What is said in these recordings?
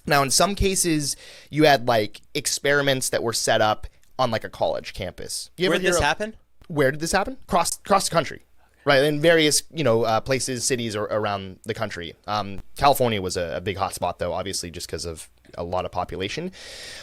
Now, in some cases, you had like experiments that were set up on like a college campus. Where did this happen? Where did this happen? Across the country, right? In various places, cities around the country. California was a big hotspot, though, obviously, just because of a lot of population.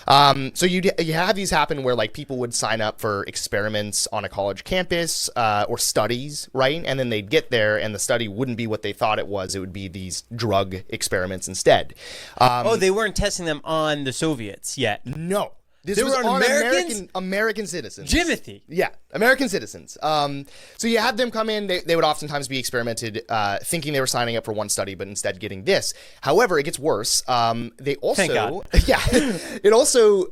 So you have these happen where like people would sign up for experiments on a college campus or studies, right? And then they'd get there and the study wouldn't be what they thought it was. It would be these drug experiments instead. They weren't testing them on the Soviets yet. No. This They was were on on American citizens. Jimothy. Yeah, American citizens. So you had them come in. They would oftentimes be experimented, thinking they were signing up for one study, but instead getting this. However, it gets worse. They also, Thank God. yeah, it also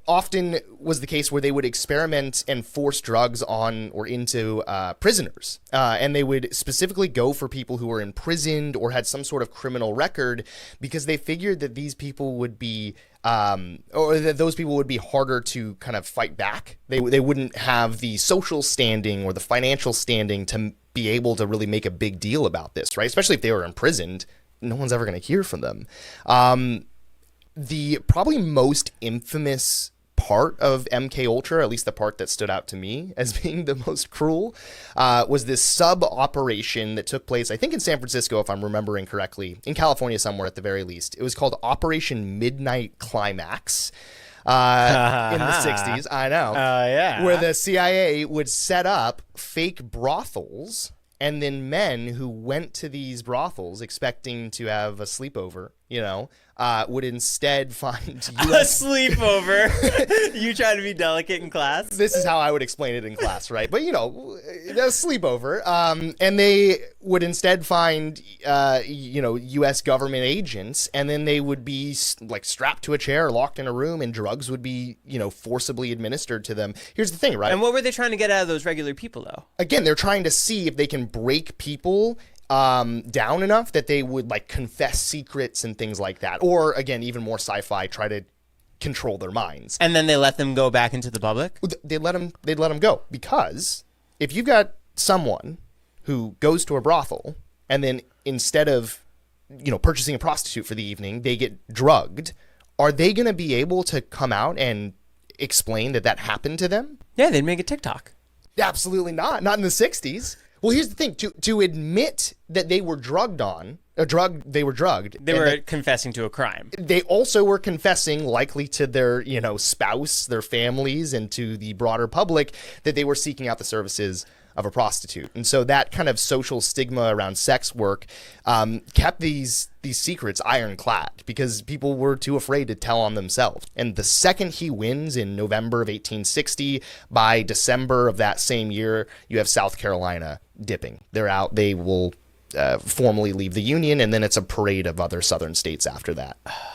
often was the case where they would experiment and force drugs on or into prisoners, and they would specifically go for people who were imprisoned or had some sort of criminal record because they figured that these people would be. Or that those people would be harder to kind of fight back. They wouldn't have the social standing or the financial standing to be able to really make a big deal about this, right? Especially if they were imprisoned, no one's ever going to hear from them. The probably most infamous part of MK Ultra, at least the part that stood out to me as being the most cruel, was this sub operation that took place, I think in San Francisco, if I'm remembering correctly, in California somewhere at the very least. It was called Operation Midnight Climax in the 60s. I know. Yeah. Where the CIA would set up fake brothels, and then men who went to these brothels expecting to have a sleepover, would instead find a sleepover. You try to be delicate in class. This is how I would explain it in class, right? But a sleepover, and they would instead find U.S. government agents, and then they would be like strapped to a chair, locked in a room, and drugs would be forcibly administered to them. Here's the thing, right? And what were they trying to get out of those regular people, though? Again, they're trying to see if they can break people down enough that they would like confess secrets and things like that. Or again, even more sci-fi, try to control their minds. And then they let them go back into the public? They'd let them go, because if you've got someone who goes to a brothel and then instead of, purchasing a prostitute for the evening, they get drugged, are they going to be able to come out and explain that happened to them? Yeah, they'd make a TikTok. Absolutely not. Not in the 60s. Well, here's the thing. To admit that they were drugged. They were confessing to a crime. They also were confessing, likely to their, spouse, their families, and to the broader public, that they were seeking out the services of a prostitute. And so that kind of social stigma around sex work kept these secrets ironclad, because people were too afraid to tell on themselves. And the second he wins in November of 1860, by December of that same year, you have South Carolina dipping. They're out. They will formally leave the Union, and then it's a parade of other southern states after that.